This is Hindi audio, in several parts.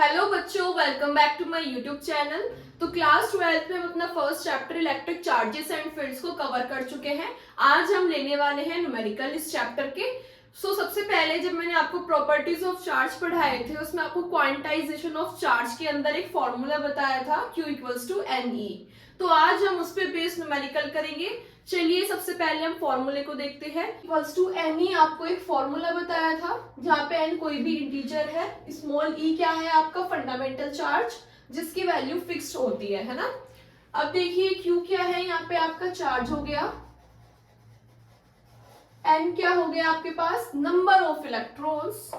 हेलो बच्चों, welcome back to my YouTube channel. तो क्लास 12th में हम अपना first chapter electric charges and fields को कवर कर चुके हैं। आज हम लेने वाले हैं न्यूमेरिकल इस चैप्टर के। सबसे पहले जब मैंने आपको प्रॉपर्टीज ऑफ चार्ज पढ़ाए थे, उसमें आपको क्वांटाइजेशन ऑफ चार्ज के अंदर एक फॉर्मूला बताया था Q इक्वल्स टू NE। तो आज हम उस पर बेस्ड न्यूमेरिकल करेंगे। चलिए सबसे पहले हम फॉर्मूले को देखते हैं। इक्वल्स टू NE आपको एक फॉर्मूला बताया था जहाँ पे n कोई भी इंटीजर है, स्मॉल e क्या है आपका फंडामेंटल चार्ज जिसकी वैल्यू फिक्स्ड होती है ना। अब देखिए Q क्या है, यहाँ पे आपका चार्ज हो गया, n क्या हो गया आपके पास नंबर ऑफ इलेक्ट्रॉन्स,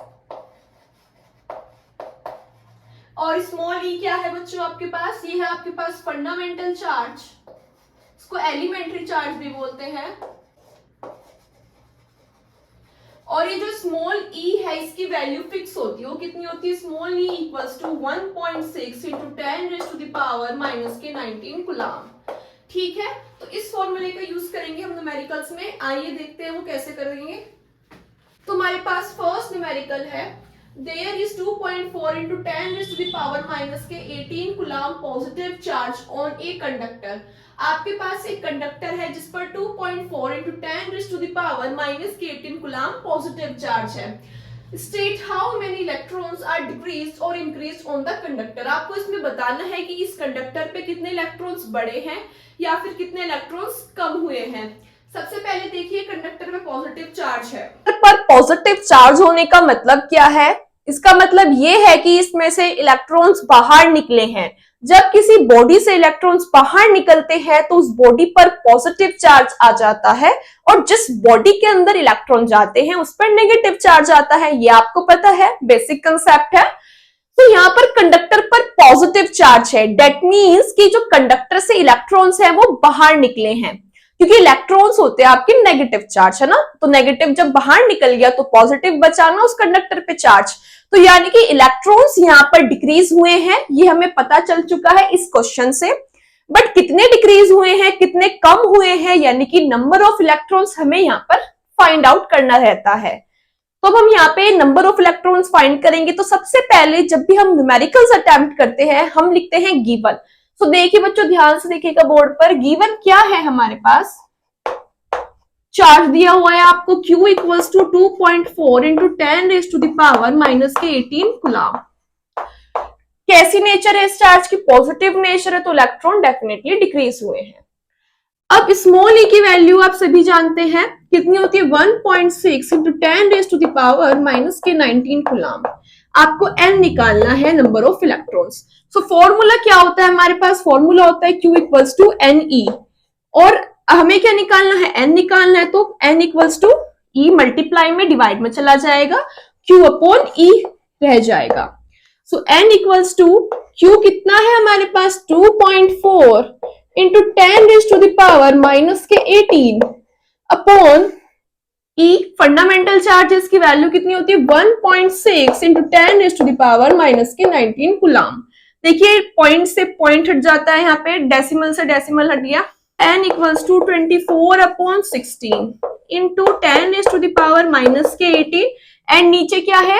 और स्मॉल e क्या है बच्चों आपके पास, ये है आपके पास फंडामेंटल चार्ज, इसको एलिमेंट्री चार्ज भी बोलते हैं। और ये जो स्मॉल e है इसकी वैल्यू फिक्स होती है, वो कितनी होती है, small e equals to 1.6 into 10 raise to the power minus के 19 कूलम। ठीक है, तो इस फॉर्मूले का यूज करेंगे हम न्यूमेरिकल्स में। आइए देखते हैं वो कैसे करेंगे। तो हमारे पास फर्स्ट न्यूमेरिकल है, there is 2.4 into 10 raise to the power minus के 18 coulomb positive charge on a conductor. आपके पास एक कंडक्टर है जिस पर 2.4 into 10 raise to the power minus के 18 कूलम पॉजिटिव चार्ज है। State how many electrons are decreased और इंक्रीज्ड ऑन द कंडक्टर। आपको इसमें बताना है कि इस कंडक्टर पे कितने इलेक्ट्रॉन्स बढ़े हैं या फिर कितने इलेक्ट्रॉन्स कम हुए हैं। सबसे पहले देखिए कंडक्टर में पॉजिटिव चार्ज है, पर पॉजिटिव चार्ज होने का मतलब क्या है, इसका मतलब ये है कि इसमें से इलेक्ट्रॉन्स बाहर निकले हैं। जब किसी बॉडी से इलेक्ट्रॉन्स बाहर निकलते हैं तो उस बॉडी पर पॉजिटिव चार्ज आ जाता है, और जिस बॉडी के अंदर इलेक्ट्रॉन जाते हैं उस पर नेगेटिव चार्ज आता है। ये आपको पता है, बेसिक कंसेप्ट है। तो यहाँ पर कंडक्टर पर पॉजिटिव चार्ज है, डेट मीन्स कि जो कंडक्टर से इलेक्ट्रॉन्स हैं वो बाहर निकले हैं, क्योंकि इलेक्ट्रॉन्स होते हैं आपके नेगेटिव चार्ज, है ना। तो नेगेटिव जब बाहर निकल गया तो पॉजिटिव बचा ना उस कंडक्टर पे चार्ज। तो यानी कि इलेक्ट्रॉन्स यहाँ पर डिक्रीज हुए हैं, ये हमें पता चल चुका है इस क्वेश्चन से। बट कितने डिक्रीज हुए हैं, कितने कम हुए हैं, यानी कि नंबर ऑफ इलेक्ट्रॉन्स हमें यहाँ पर फाइंड आउट करना रहता है। तो अब हम यहाँ पे नंबर ऑफ इलेक्ट्रॉन्स फाइंड करेंगे। तो सबसे पहले जब भी हम न्यूमेरिकल्स अटेम्प्ट करते हैं हम लिखते हैं गिवन। तो देखिए बच्चों, ध्यान से देखिएगा बोर्ड पर, गिवन क्या है हमारे पास, चार्ज दिया हुआ है आपको Q equals to 2.4 into 10 raise to the power minus के 18 कूलम। कैसी नेचर है इस चार्ज की, पॉजिटिव नेचर है, तो इलेक्ट्रॉन डेफिनेटली डिक्रीज हुए हैं। अब स्मॉल e की वैल्यू आप सभी जानते हैं कितनी होती है, 1.6 into 10 raise to the power minus के 19 कूलम। आपको n निकालना है, number of electrons. So formula क्या होता है हमारे पास, फॉर्मूला होता है Q इक्वल्स टू NE, और हमें क्या निकालना है, n निकालना है। तो n equals to E multiply में डिवाइड में चला जाएगा, Q अपॉन E रह जाएगा। So n equals to Q कितना है हमारे पास, 2.4 into 10 raise to the power minus के 18 अपॉन E फंडामेंटल चार्जेस की वैल्यू कितनी होती है, 1.6 into 10 raise to the power minus के 19 कूलम। देखिए पॉइंट से पॉइंट हट जाता है, यहाँ पे डेसिमल से डेसिमल हट गया। n equals to 24 upon 16 into 10 raise to the power minus के 18, एंड नीचे क्या है,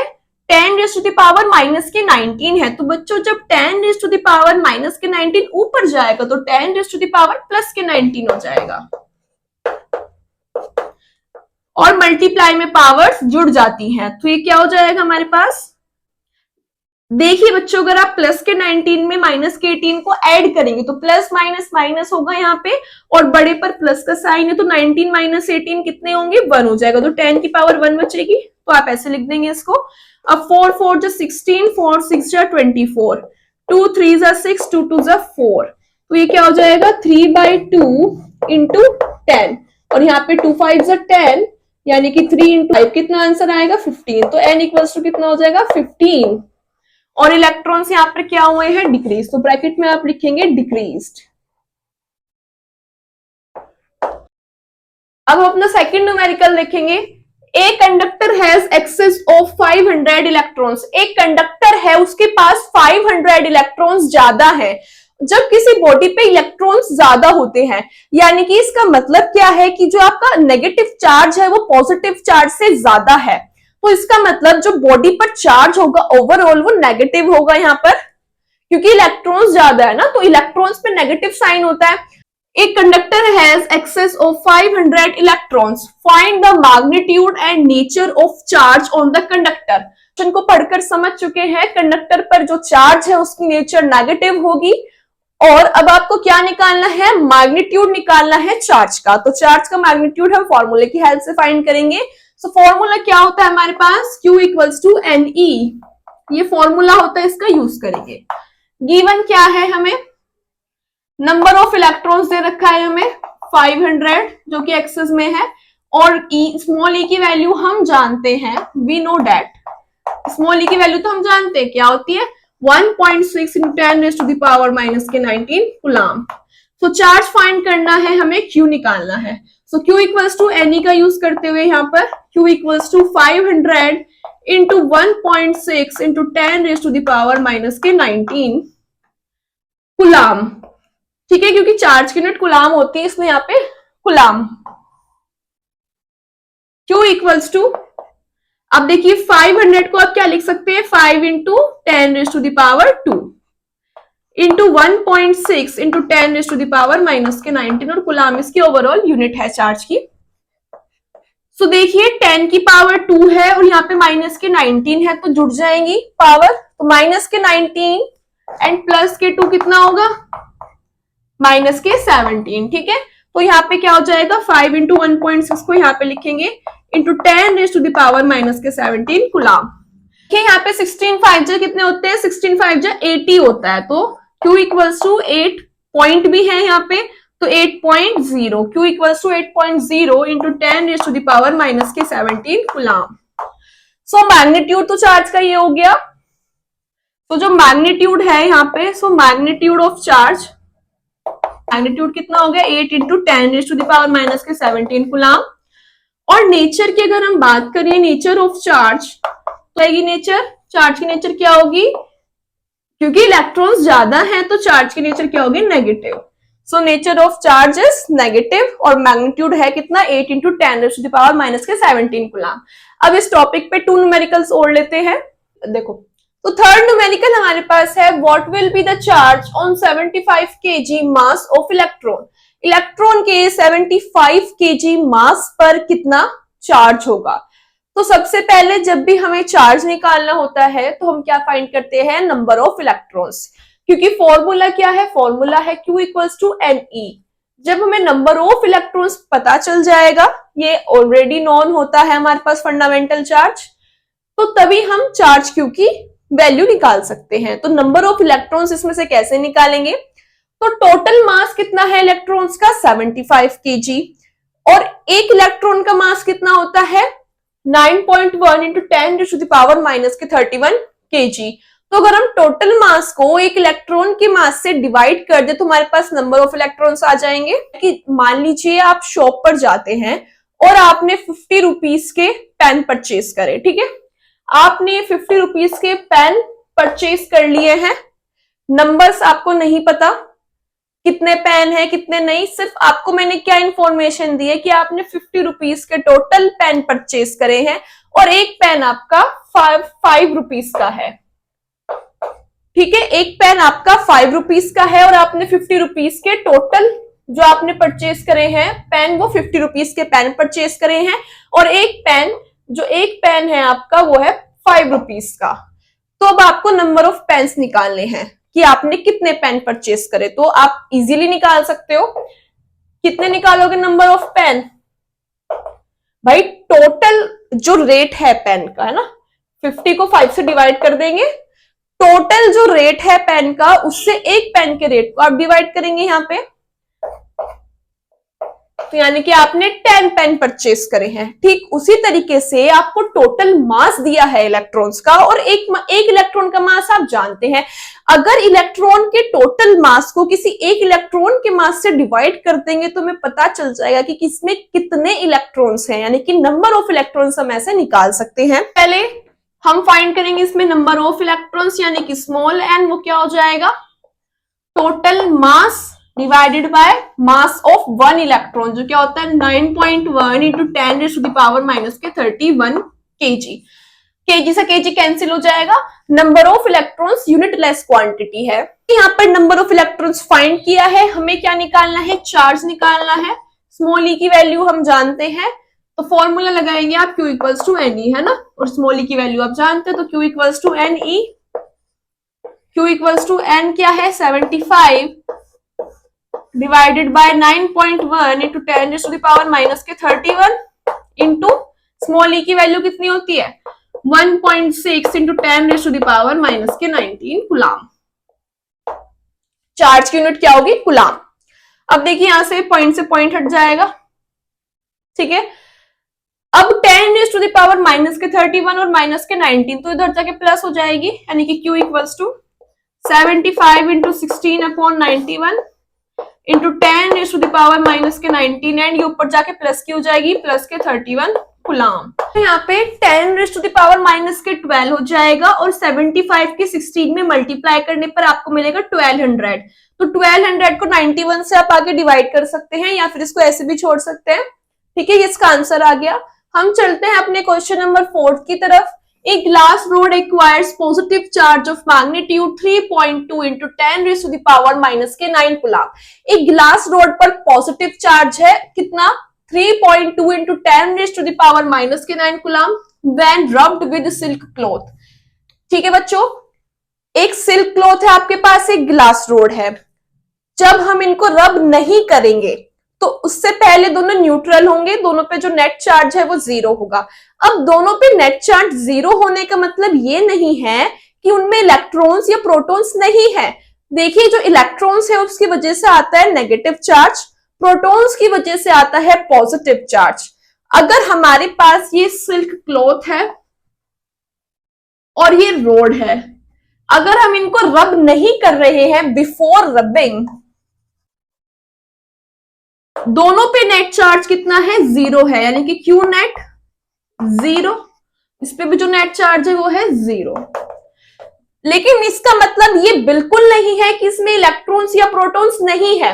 10 raise to the power minus के 19 है। तो बच्चों जब 10 raise to the power minus के 19 ऊपर जाएगा तो 10 raise to the power plus के 19 हो जाएगा, और मल्टीप्लाई में पावर्स जुड़ जाती हैं। तो ये क्या हो जाएगा हमारे पास, देखिए बच्चों, अगर आप प्लस के 19 में माइनस के 18 को ऐड करेंगे तो प्लस माइनस माइनस होगा यहाँ पे, और बड़े पर प्लस का साइन है, तो 19 माइनस 18 कितने होंगे, 1 हो जाएगा। तो 10 की पावर 1 बचेगी, तो आप ऐसे लिख देंगे इसको। अब 4 4 जा 16, 4 6 जा 24, 2 3 जा 6, 2 2 जा 4। तो ये क्या हो जाएगा, 3/2 इंटू 10, और यहाँ पे 2 5 जा 10, यानी कि 3 इंटू 5 कितना आंसर आएगा, 15। तो n इक्वल्स टू कितना हो जाएगा, 15। और इलेक्ट्रॉन्स यहाँ पर क्या हुए हैं, डिक्रीज। तो ब्रैकेट में आप लिखेंगे डिक्रीज्ड। अब हम अपना सेकंड न्यूमेरिकल देखेंगे। A conductor has excess of 500 electrons. एक कंडक्टर है, उसके पास 500 इलेक्ट्रॉन्स ज्यादा है। जब किसी बॉडी पे इलेक्ट्रॉन्स ज्यादा होते हैं, यानी कि इसका मतलब क्या है कि जो आपका नेगेटिव चार्ज है वो पॉजिटिव चार्ज से ज्यादा है। तो इसका मतलब जो बॉडी पर चार्ज होगा ओवरऑल वो नेगेटिव होगा यहाँ पर, क्योंकि इलेक्ट्रॉन्स ज्यादा है ना, तो इलेक्ट्रॉन्स पे नेगेटिव साइन होता है। A conductor has excess of 500 electrons. Find the magnitude and nature of charge on the conductor. Question को पढ़कर समझ चुके हैं, कंडक्टर पर जो चार्ज है उसकी नेचर नेगेटिव होगी, और अब आपको क्या निकालना है, मैग्नीट्यूड निकालना है चार्ज का। तो चार्ज का मैग्नीट्यूड हम फॉर्मूले की हेल्प से फाइंड करेंगे। सो फॉर्मूला क्या होता है हमारे पास, Q इक्वल्स टू NE, ये फॉर्मूला होता है, इसका यूज करेंगे। गिवन क्या है हमें, नंबर ऑफ इलेक्ट्रॉन्स दे रखा है हमें 500 जो कि एक्सेस में है, और स्मॉल ई की वैल्यू हम जानते हैं, वी नो डेट स्मॉल ई की वैल्यू तो हम जानते हैं क्या होती है, 1.6 into 10 raised to the power minus के 19 कूलम। तो चार्ज फाइंड करना है हमें, Q निकालना है। सो Q इक्वल्स टू NE का यूज करते हुए यहाँ पर Q equals to 500 into 1.6 into 10 raised to the power minus के 19 कूलम। ठीक है, क्योंकि चार्ज की यूनिट कुलाम होती है, इसलिए यहाँ पे कुलाम। Q इक्वल्स टू, अब देखिए 500 को आप क्या लिख सकते हैं, 5 into 10 raise to the power 2 into 1.6 into 10 raise to the power minus के 19, और कुलाम इसकी ओवरऑल यूनिट है चार्ज की। सो देखिए 10 की पावर 2 है और यहाँ पे माइनस के 19 है, तो जुड़ जाएंगी पावर, तो माइनस के 19 एंड प्लस के 2 कितना होगा, माइनस के 17। ठीक है, तो यहाँ पे क्या हो जाएगा, 5 इंटू 1.6 को यहाँ पे लिखेंगे into 10 raise to the power minus के 17 कूलम। देखिए यहाँ पे 16 5 जा कितने होते हैं, 16 5 जा 80 होता है, तो Q इक्वल्स टू 8 पॉइंट भी है यहाँ पे, तो 8.0, Q equals to 8.0 into 10 raise to the power minus के 17 कूलम। सो मैग्नीट्यूड तो चार्ज का ये हो गया। तो जो मैग्नीट्यूड है यहाँ पे, so magnitude of charge, magnitude कितना हो गया, 8 into 10 raise to the power minus के 17 कूलम। और नेचर की अगर हम बात करें, नेचर ऑफ चार्ज, तो आएगी नेचर, चार्ज की नेचर क्या होगी, क्योंकि इलेक्ट्रॉन्स ज्यादा हैं तो चार्ज की नेचर क्या होगी, negative. So nature of charge is negative, और मैग्नीट्यूड है कितना, 8 into 10 raise to the power minus के 17 कूलम। अब इस टॉपिक पे 2 न्यूमेरिकल्स और लेते हैं। देखो, तो थर्ड न्यूमेरिकल हमारे पास है, what will be the charge on 75 kg mass of electron. Electron के 75 kg मास पर कितना चार्ज होगा। तो सबसे पहले जब भी हमें चार्ज निकालना होता है तो हम क्या फाइंड करते हैं, नंबर ऑफ इलेक्ट्रॉन्स, क्योंकि फॉर्मूला क्या है, फॉर्मूला है Q इक्वल्स टू NE। जब हमें नंबर ऑफ इलेक्ट्रॉन्स पता चल जाएगा, ये ऑलरेडी नॉन होता है हमारे पास फंडामेंटल चार्ज, तो तभी हम चार्ज Q की वैल्यू निकाल सकते हैं। तो नंबर ऑफ इलेक्ट्रॉन्स इसमें से कैसे निकालेंगे, तो टोटल मास कितना है इलेक्ट्रॉन्स का, 75 kg, और एक इलेक्ट्रॉन का मास कितना होता है, 9.1 into 10 to the power minus के 31 kg। तो अगर हम टोटल मास को एक इलेक्ट्रॉन के मास से डिवाइड कर दे तो हमारे पास नंबर ऑफ इलेक्ट्रॉन्स आ जाएंगे। कि मान लीजिए आप शॉप पर जाते हैं और आपने 50 रुपीज के पेन परचेज करे, ठीक है, आपने 50 रुपीज के पेन परचेज कर लिए हैं, नंबर्स आपको नहीं पता कितने पेन है कितने नहीं, सिर्फ आपको मैंने क्या इंफॉर्मेशन दी है कि आपने 50 रुपीज के टोटल पेन परचेज करे हैं और एक पेन आपका 5 रुपीज का है। ठीक है, एक पेन आपका 5 रुपीज का है और आपने 50 रुपीज के टोटल जो आपने परचेज करे हैं पेन, वो 50 रुपीज के पेन परचेज करे हैं, और एक पेन है आपका वो है 5 रुपीज का। तो अब आपको नंबर ऑफ पेन्स निकालने हैं कि आपने कितने पेन परचेज करे। तो आप इजीली निकाल सकते हो। कितने निकालोगे नंबर ऑफ पेन, भाई टोटल जो रेट है पेन का है ना, 50 को 5 से डिवाइड कर देंगे, टोटल जो रेट है पेन का उससे एक पेन के रेट को आप डिवाइड करेंगे यहाँ पे, तो यानी कि आपने 10 पेन परचेज करे हैं। ठीक उसी तरीके से आपको टोटल मास दिया है इलेक्ट्रॉन्स का, और एक इलेक्ट्रॉन का मास आप जानते हैं। अगर इलेक्ट्रॉन के टोटल मास को किसी एक इलेक्ट्रॉन के मास से डिवाइड कर देंगे तो हमें पता चल जाएगा कि किसमें कितने इलेक्ट्रॉन्स हैं, यानी कि नंबर ऑफ इलेक्ट्रॉन्स हम ऐसे निकाल सकते हैं। पहले हम फाइंड करेंगे इसमें नंबर ऑफ इलेक्ट्रॉन्स, यानी कि स्मॉल एन, वो क्या हो जाएगा, total mass divided by mass of 1 electron, जो क्या होता है 9.1 into 10 to the power minus के 31 केजी। केजी से केजी कैंसिल हो जाएगा, number of electrons unitless quantity है। यहाँ पर नंबर ऑफ इलेक्ट्रॉन्स फाइंड किया है, हमें क्या निकालना है, चार्ज निकालना है। स्मॉल ई की वैल्यू हम जानते हैं, तो फॉर्मूला लगाएंगे आप Q equals to N E, है ना, और स्मॉल ई की वैल्यू आप जानते हैं, तो Q equals to N E. Q equals to N क्या है, 75 divided by 9.1 into 10 raise to the power minus के 31 इंटू स्मॉल ई की वैल्यू कितनी होती है, 1.6 into 10 raise to the power minus के 19 कूलम। चार्ज की यूनिट क्या होगी, कूलम। अब देखिए यहां से पॉइंट हट जाएगा, ठीक है। अब 10 raise to the power minus के 31 और माइनस के 19 तो इधर जाके प्लस हो जाएगी, यानी कि Q equals to 75 into 16 upon 91 into 10 raise to the power minus के 19 एंड ये ऊपर जाके प्लस की हो जाएगी, प्लस के 31 कूलम। यहाँ पे 10 raise to the power minus के 12 हो जाएगा और 75 के 16 में मल्टीप्लाई करने पर आपको मिलेगा 1200। तो 1200 को 91 से आप आगे डिवाइड कर सकते हैं या फिर इसको ऐसे भी छोड़ सकते हैं, ठीक है। इसका आंसर आ गया। हम चलते हैं अपने क्वेश्चन नंबर 4 की तरफ। A glass rod acquires positive charge of magnitude 3.2 into 10 raised to the power minus के 9 कूलम। एक ग्लास रोड पर पॉजिटिव चार्ज है कितना, 3.2 into 10 raised to the power minus के 9 coulomb when rubbed with silk cloth। ठीक है बच्चों, एक सिल्क क्लॉथ है आपके पास, एक ग्लास रोड है। जब हम इनको रब नहीं करेंगे तो उससे पहले दोनों न्यूट्रल होंगे, दोनों पे जो नेट चार्ज है वो जीरो होगा। अब दोनों पे नेट चार्ज जीरो होने का मतलब ये नहीं है कि उनमें इलेक्ट्रॉन्स या प्रोटॉन्स नहीं है। देखिए जो इलेक्ट्रॉन्स है उसकी वजह से आता है नेगेटिव चार्ज, प्रोटॉन्स की वजह से आता है पॉजिटिव चार्ज। अगर हमारे पास ये सिल्क क्लॉथ है और ये रोड है, अगर हम इनको रब नहीं कर रहे हैं बिफोर रबिंग, दोनों पे नेट चार्ज कितना है, जीरो है, यानी कि Q नेट जीरो, इस पे भी जो नेट चार्ज है वो है जीरो। लेकिन इसका मतलब ये बिल्कुल नहीं है कि इसमें इलेक्ट्रॉन्स या प्रोटॉन्स नहीं है।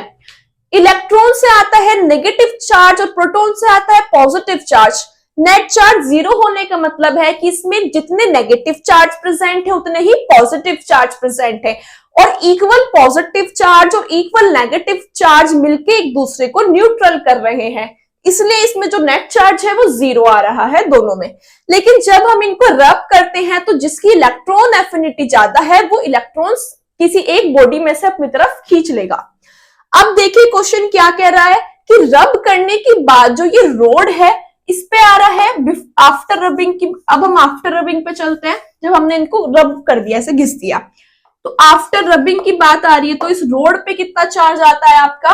इलेक्ट्रॉन से आता है नेगेटिव चार्ज और प्रोटॉन से आता है positive charge. Net charge zero होने का मतलब है कि इसमें जितने नेगेटिव चार्ज प्रेजेंट है उतने ही पॉजिटिव चार्ज प्रेजेंट है, और इक्वल पॉजिटिव चार्ज और इक्वल नेगेटिव चार्ज मिलके एक दूसरे को न्यूट्रल कर रहे हैं, इसलिए इसमें जो नेट चार्ज है वो जीरो आ रहा है दोनों में। लेकिन जब हम इनको रब करते हैं तो जिसकी इलेक्ट्रॉन एफिनिटी ज्यादा है वो इलेक्ट्रॉन्स किसी एक बॉडी में से अपनी तरफ खींच लेगा। अब देखिए क्वेश्चन क्या कह रहा है कि रब करने के बाद जो ये रोड है इस पे आ रहा है आफ्टर रबिंग की। अब हम आफ्टर रबिंग पे चलते हैं, जब हमने इनको रब कर दिया, ऐसे घिस दिया, तो आफ्टर रबिंग की बात आ रही है। तो इस रोड पे कितना चार्ज आता है आपका,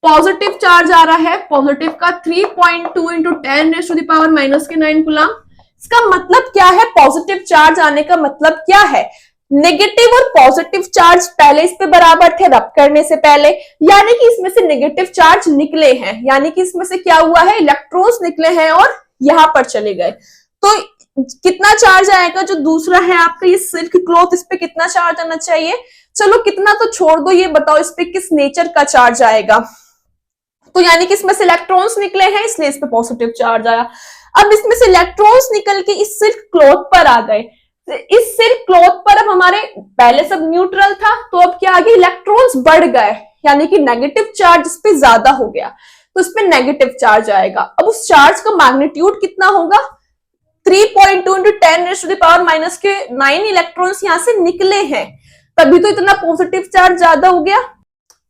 पॉजिटिव चार्ज आ रहा है, पॉजिटिव का 3.2 into 10 raise to the power minus के 9 कूलम। इसका मतलब क्या है, पॉजिटिव चार्ज आने का मतलब क्या है, नेगेटिव और पॉजिटिव चार्ज पहले इस पे बराबर थे रब करने से पहले, यानी कि इसमें से नेगेटिव चार्ज निकले हैं, यानी कि इसमें से क्या हुआ है, इलेक्ट्रॉन्स निकले हैं और यहां पर चले गए। तो कितना चार्ज आएगा, जो दूसरा है आपका ये सिल्क क्लॉथ, इस पे कितना चार्ज आना चाहिए, चलो कितना तो छोड़ दो, ये बताओ इस पे किस नेचर का चार्ज आएगा। तो यानी कि इसमें से इलेक्ट्रॉन्स निकले हैं इसलिए इस पे पॉजिटिव चार्ज आया। अब इसमें से इलेक्ट्रॉन्स निकल के इस सिल्क क्लॉथ पर आ गए, इस सिल्क क्लॉथ पर अब हमारे पहले सब न्यूट्रल था, तो अब क्या आ गया, इलेक्ट्रॉन्स बढ़ गए, यानी कि नेगेटिव चार्ज इस पे ज्यादा हो गया, तो इस पे नेगेटिव चार्ज आएगा। अब उस चार्ज का मैग्नीट्यूड कितना होगा, 3.2 into 10 raise to the power minus के 9 इलेक्ट्रॉन्स यहां से निकले हैं, तभी तो इतना पॉजिटिव चार्ज ज्यादा हो गया।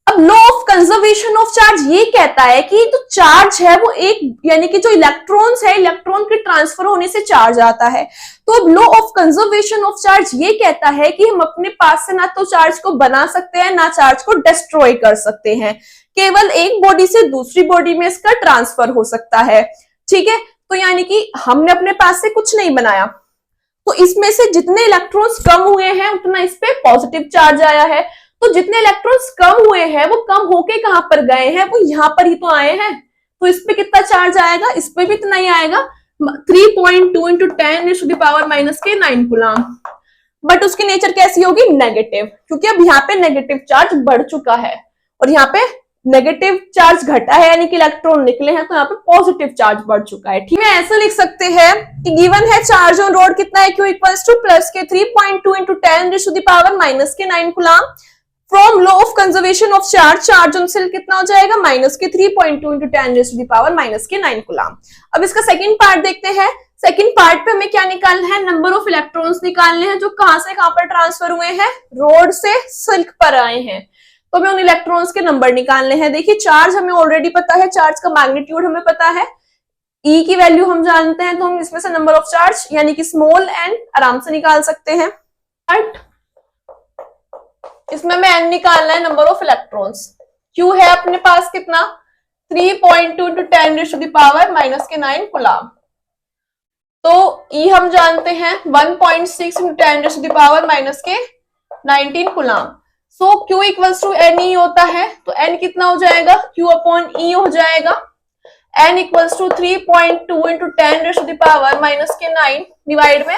अब law of conservation of charge ये कहता है कि जो चार्ज है वो एक, यानी कि जो इलेक्ट्रॉन्स है, इलेक्ट्रॉन के ट्रांसफर होने से चार्ज आता है। तो अब law of conservation of charge ये कहता है कि हम अपने पास से ना तो चार्ज को बना सकते हैं ना चार्ज को डिस्ट्रॉय कर सकते हैं, केवल एक बॉडी से दूसरी बॉडी में इसका ट्रांसफर हो सकता है, ठीक है। तो यानी कि हमने अपने पास से कुछ नहीं बनाया, तो इसमें से जितने इलेक्ट्रॉन्स कम हुए हैं उतना इस पे पॉजिटिव चार्ज आया है। तो जितने इलेक्ट्रॉन्स कम हुए हैं वो कम होके कहां पर गए हैं, वो यहां पर ही तो आए हैं, तो इस पे कितना चार्ज आएगा, इस पे भी इतना ही आएगा, 3.2 into 10 raise to the power minus के 9 कूलम। बट उसकी नेचर कैसी होगी, नेगेटिव, क्योंकि अब यहाँ पे नेगेटिव चार्ज बढ़ चुका है और यहाँ पे नेगेटिव चार्ज घटा है यानी कि इलेक्ट्रॉन निकले हैं, तो यहाँ पे पॉजिटिव चार्ज बढ़ चुका है। ठीक है, ऐसा लिख सकते हैं कि गिवन है चार्ज ऑन रोड कितना है, Q इक्वल्स टू प्लस के 3.2 इंटू 10⁻⁻ के 9 coulomb. From law of conservation of charge, charge on sale कितना हो जाएगा, माइनस के 3.2 इंटू 10⁻⁻ के 9 कूलम। अब इसका सेकंड पार्ट देखते हैं। सेकंड पार्ट पे हमें क्या निकालना है, नंबर ऑफ इलेक्ट्रॉन्स निकालने हैं जो कहां से कहां पर ट्रांसफर हुए हैं, रोड से सिल्क पर आए हैं। तो हमें उन इलेक्ट्रॉन्स के नंबर निकालने हैं। देखिए चार्ज हमें ऑलरेडी पता है, चार्ज का मैग्नीट्यूड हमें पता है, E की वैल्यू हम जानते हैं, तो हम इसमें से नंबर ऑफ चार्ज यानी कि स्मॉल n आराम से निकाल सकते हैं। बट इसमें हमें n निकालना है, नंबर ऑफ इलेक्ट्रॉन्स। Q है अपने पास कितना, 3.2 इंटू 10⁻⁻ के 9 कूलम। तो E हम जानते हैं 1.6 इंटू 10⁻⁻ के 19 coulomb. So Q equals to NE होता है, तो N कितना हो जाएगा, Q अपॉन E हो जाएगा। N इक्वल्स टू 3.2 इंटू 10⁻⁻ के 9 डिवाइड में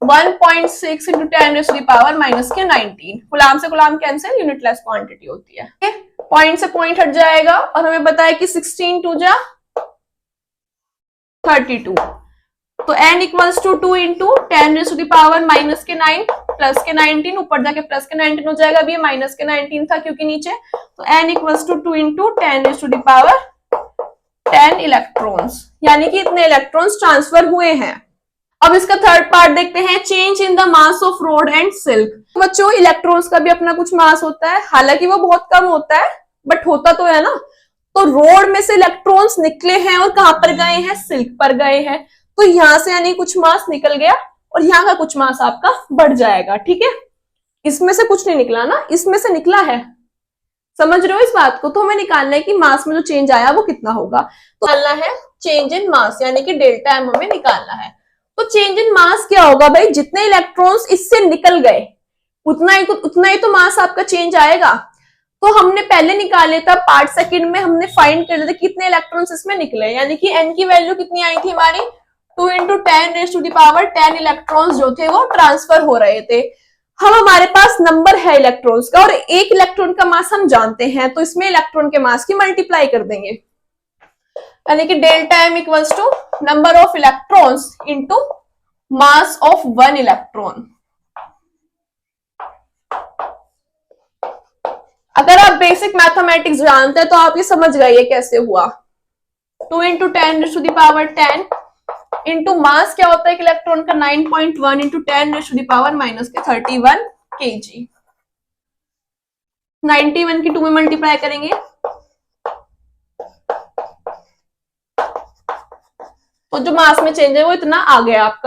1.6 इंटू 10⁻⁻ के 19। गुलाम से गुलाम कैंसिल, यूनिटलेस क्वांटिटी होती है। पॉइंट से पॉइंट हट जाएगा और हमें पता है कि 16 2 जा 32। तो n इक्वल्स टू 2 इंटू 10⁻⁻ के 9 प्लस के 19, ऊपर जाके प्लस के 19 हो जाएगा, अभी माइनस के 19 था क्योंकि नीचे। तो n equals to 2 into 10⁻10 electrons, यानी कि इतने इलेक्ट्रॉन्स ट्रांसफर हुए हैं। अब इसका थर्ड पार्ट देखते हैं, change in the mass of road and silk. बच्चों इलेक्ट्रॉन्स का भी अपना कुछ मास होता है, हालांकि वो बहुत कम होता है बट होता तो है ना। तो रोड में से इलेक्ट्रॉन्स निकले हैं और कहां पर गए हैं, सिल्क पर गए हैं। तो यहां से यानी कुछ मास निकल गया और यहाँ का कुछ मास आपका बढ़ जाएगा। ठीक है, इसमें से कुछ नहीं निकला ना, इसमें से निकला है, समझ रहे हो इस बात को। तो हमें निकालना है कि मास में जो चेंज आया वो कितना होगा। तो निकालना है चेंज इन मास, यानी कि डेल्टा एम हमें निकालना है। तो चेंज इन मास क्या होगा भाई, जितने इलेक्ट्रॉन्स इससे निकल गए उतना ही तो मास आपका चेंज आएगा। तो हमने पहले निकाले था पार्ट सेकंड में, हमने फाइंड कर लिया था कितने इलेक्ट्रॉन्स इसमें निकले, यानी कि n की वैल्यू कितनी आई थी हमारी, 2 इंटू 10⁻10 इलेक्ट्रॉन्स जो थे वो ट्रांसफर हो रहे थे। हम हमारे पास नंबर है इलेक्ट्रॉन्स का और एक इलेक्ट्रॉन का मास हम जानते हैं, तो इसमें इलेक्ट्रॉन के मास की मल्टीप्लाई कर देंगे, यानी कि delta M equals to number of electrons into mass of one electron. अगर आप बेसिक मैथमेटिक्स जानते हैं तो आप ये समझ गए कैसे हुआ। 2 इंटू 10⁻10 इंटू मास क्या होता है इलेक्ट्रॉन का, 9.1 इंटू 10⁻⁻ के 31 kg। 91 की 2 में मल्टीप्लाई करेंगे तो जो मास में चेंज है वो इतना आ गया आपका।